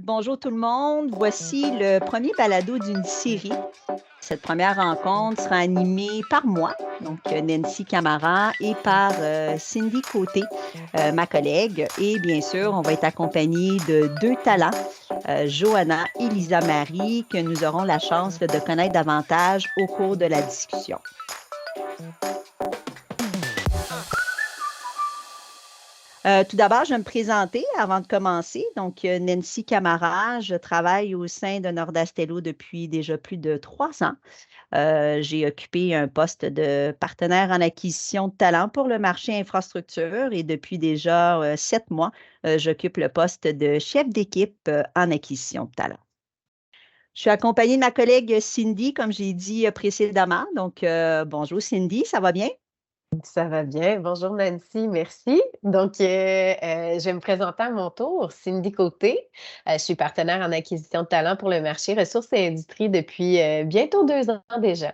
Bonjour tout le monde. Voici le premier balado d'une série. Cette première rencontre sera animée par moi, donc Nancy Camara, et par Cindy Côté, ma collègue. Et bien sûr, on va être accompagné de deux talents, Johanna et Lisa Marie, que nous aurons la chance de connaître davantage au cours de la discussion. Tout d'abord, je vais me présenter avant de commencer. Donc, Nancy Camara, je travaille au sein de Nordastello depuis déjà plus de 3 ans. J'ai occupé un poste de partenaire en acquisition de talents pour le marché infrastructure et depuis déjà 7 mois, j'occupe le poste de chef d'équipe en acquisition de talents. Je suis accompagnée de ma collègue Cindy, comme j'ai dit précédemment. Donc, bonjour Cindy, ça va bien? Ça va bien. Bonjour Nancy, merci. Donc, je vais me présenter à mon tour. Cindy Côté. Je suis partenaire en acquisition de talent pour le marché ressources et industries depuis bientôt 2 ans déjà.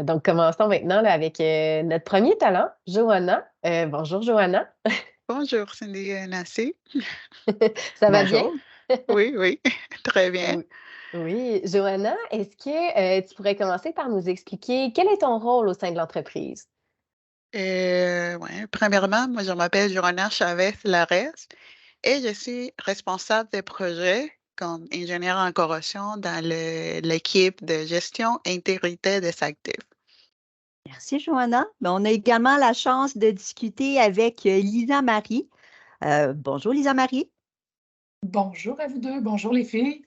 Donc, commençons maintenant là, avec notre premier talent, Johanna. Bonjour Johanna. Bonjour, Cindy Nancy. Ça va bien? Bonjour. Oui, oui, très bien. Oui. Oui. Johanna, est-ce que tu pourrais commencer par nous expliquer quel est ton rôle au sein de l'entreprise? Ouais, premièrement, moi, je m'appelle Joanna Chavez-Larez et je suis responsable des projets comme ingénieure en corrosion dans l'équipe de gestion intégrité des actifs. Merci, Johanna. Ben, on a également la chance de discuter avec Lisa Marie. Bonjour, Lisa Marie. Bonjour à vous deux, bonjour les filles.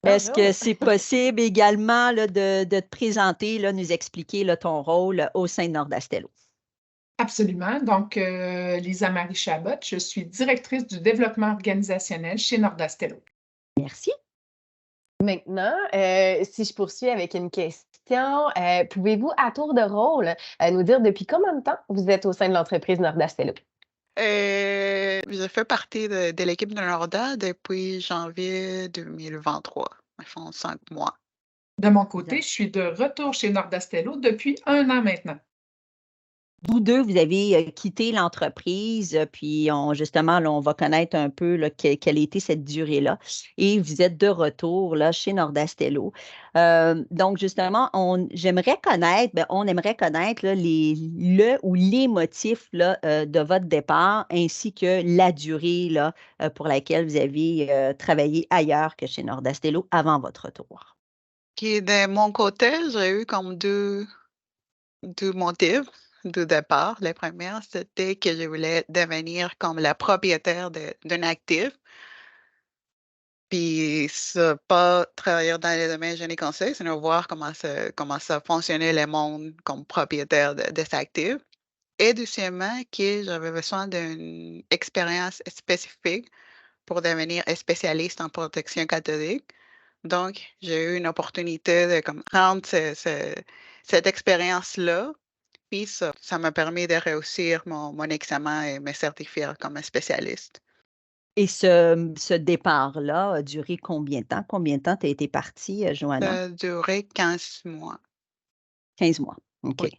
Est-ce que Bonjour. c'est possible également là, de te présenter, là, nous expliquer là, ton rôle au sein de Nordastello? Absolument. Donc, Lisa Marie Chabot, je suis directrice du développement organisationnel chez Nordastello. Merci. Maintenant, si je poursuis avec une question, pouvez-vous, à tour de rôle, nous dire depuis combien de temps vous êtes au sein de l'entreprise Nordastello? Je fais partie de l'équipe de Norda depuis janvier 2023. Ils font 5 mois. De mon côté, je suis de retour chez Nordastello depuis 1 an maintenant. Vous deux, vous avez quitté l'entreprise, puis justement, là, on va connaître un peu là, quelle était cette durée-là. Et vous êtes de retour là, chez Nordastello. Donc, justement, j'aimerais connaître, on aimerait connaître là, le ou les motifs là, de votre départ ainsi que la durée là, pour laquelle vous avez travaillé ailleurs que chez Nordastello avant votre retour. Qui, de mon côté, j'ai eu comme deux motifs de départ. Le premier, c'était que je voulais devenir comme la propriétaire d'un actif, puis ça, pas travailler dans les domaines génie conseil, sinon voir comment ça fonctionnait le monde comme propriétaire de cet actif. Et deuxièmement, que j'avais besoin d'une expérience spécifique pour devenir spécialiste en protection cathodique. Donc, j'ai eu une opportunité de comme, prendre cette expérience-là, puis ça m'a permis de réussir mon examen et me certifier comme un spécialiste. Et ce départ-là a duré combien de temps? Combien de temps tu as été partie, Johanna? Ça a duré 15 mois. 15 mois. OK. Oui.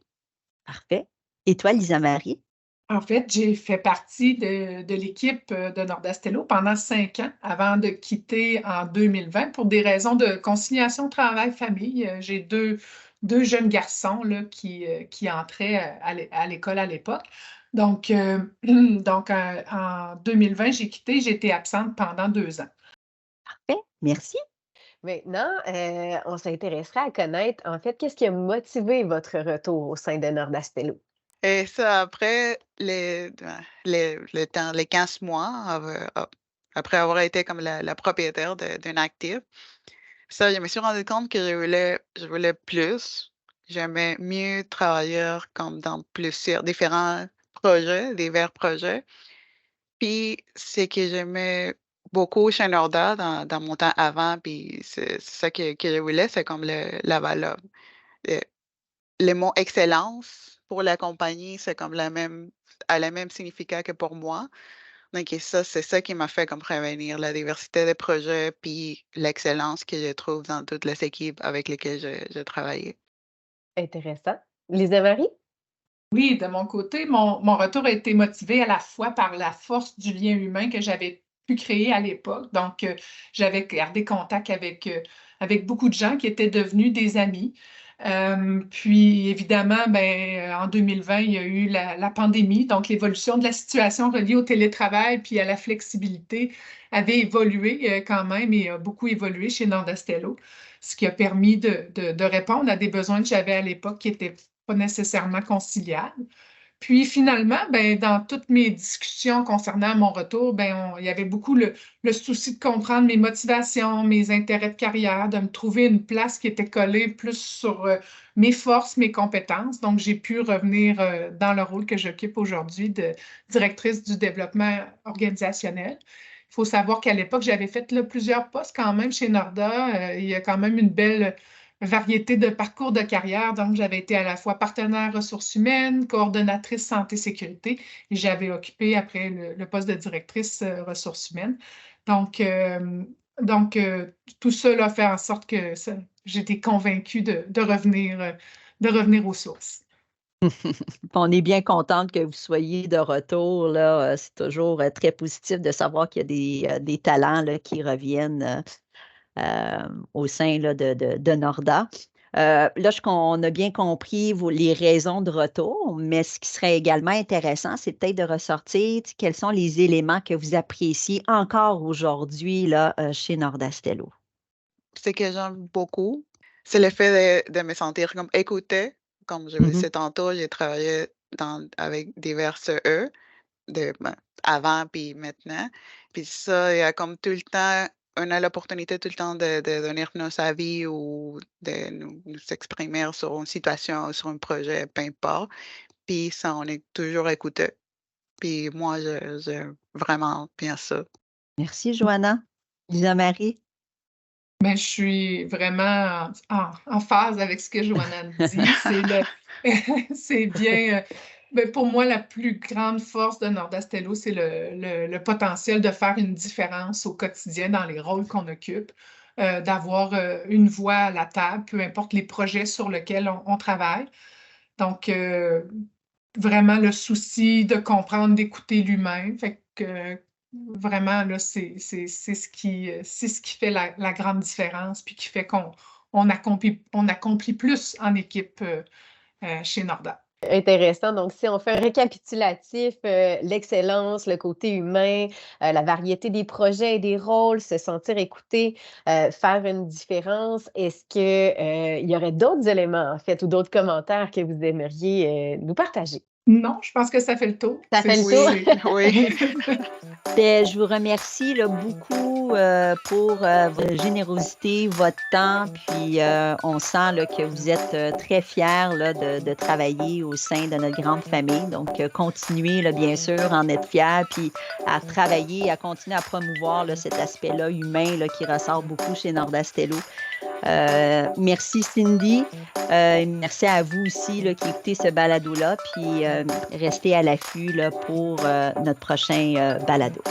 Parfait. Et toi, Lisa Marie? En fait, j'ai fait partie de l'équipe de Nordastello pendant 5 ans avant de quitter en 2020 pour des raisons de conciliation travail-famille. J'ai deux jeunes garçons là, qui entraient à l'école à l'époque. Donc, en 2020, j'ai quitté, j'ai été absente pendant 2 ans. Parfait. Merci. Maintenant, on s'intéresserait à connaître, en fait, qu'est-ce qui a motivé votre retour au sein de Nordastello? Et ça, après le temps, les 15 mois, après avoir été comme la propriétaire d'un actif, ça, je me suis rendu compte que je voulais plus. J'aimais mieux travailler comme dans plusieurs différents projets, divers projets. Puis, c'est que j'aimais beaucoup chez Norda dans mon temps avant, puis c'est ça que je voulais, c'est comme la valeur. Le, le mot excellence pour la compagnie, c'est comme a le même significat que pour moi. Donc, et ça, c'est ça qui m'a fait comme prévenir la diversité des projets, puis l'excellence que je trouve dans toutes les équipes avec lesquelles je travaillais. Intéressant. Lisa Marie? Oui, de mon côté, mon retour a été motivé à la fois par la force du lien humain que j'avais pu créer à l'époque. Donc, j'avais gardé contact avec beaucoup de gens qui étaient devenus des amis. Puis, évidemment, en 2020, il y a eu la pandémie. Donc, l'évolution de la situation reliée au télétravail puis à la flexibilité avait évolué quand même et a beaucoup évolué chez Nordastello, ce qui a permis de répondre à des besoins que j'avais à l'époque qui n'étaient pas nécessairement conciliables. Puis finalement, dans toutes mes discussions concernant mon retour, il y avait beaucoup le souci de comprendre mes motivations, mes intérêts de carrière, de me trouver une place qui était collée plus sur mes forces, mes compétences. Donc, j'ai pu revenir dans le rôle que j'occupe aujourd'hui de directrice du développement organisationnel. Il faut savoir qu'à l'époque, j'avais fait plusieurs postes quand même chez Norda. Il y a quand même une belle variété de parcours de carrière. Donc, j'avais été à la fois partenaire ressources humaines, coordonnatrice santé-sécurité et j'avais occupé après le poste de directrice ressources humaines. Donc, tout ça a fait en sorte que j'étais convaincue de revenir aux sources. On est bien contente que vous soyez de retour, là. C'est toujours très positif de savoir qu'il y a des talents là, qui reviennent au sein là, de Norda. Là, on a bien compris les raisons de retour, mais ce qui serait également intéressant, c'est peut-être de ressortir quels sont les éléments que vous appréciez encore aujourd'hui là, chez Nordastello. Ce que j'aime beaucoup, c'est le fait de me sentir comme écoutée. Comme je vous disais tantôt, j'ai travaillé avec divers E avant puis maintenant. Puis ça, il y a comme tout le temps, on a l'opportunité tout le temps de donner nos avis ou de nous exprimer sur une situation, sur un projet, peu importe. Puis ça, on est toujours écouté. Puis moi, j'aime vraiment bien ça. Merci, Joanna. Lisa-Marie? Je suis vraiment en phase avec ce que Joanna dit. C'est bien. Pour moi, la plus grande force de Nordastello, c'est le potentiel de faire une différence au quotidien dans les rôles qu'on occupe, d'avoir une voix à la table, peu importe les projets sur lesquels on travaille. Donc, vraiment le souci de comprendre, d'écouter l'humain. Fait que vraiment, là, c'est ce qui fait la grande différence, puis qui fait qu'on accomplit plus en équipe chez Norda. Intéressant. Donc, si on fait un récapitulatif, l'excellence, le côté humain, la variété des projets et des rôles, se sentir écouté, faire une différence, est-ce qu'il y aurait d'autres éléments, en fait, ou d'autres commentaires que vous aimeriez nous partager? Non, je pense que ça fait le tour. Ça fait le tour? Oui. Je vous remercie là, beaucoup pour votre générosité, votre temps, puis on sent là, que vous êtes très fiers là, de travailler au sein de notre grande famille. Donc, continuez, là, bien sûr, à en être fiers, puis à travailler, à continuer à promouvoir là, cet aspect-là humain là, qui ressort beaucoup chez Nordastello. Merci Cindy, merci à vous aussi là, qui écoutez ce balado-là, puis restez à l'affût là, pour notre prochain balado.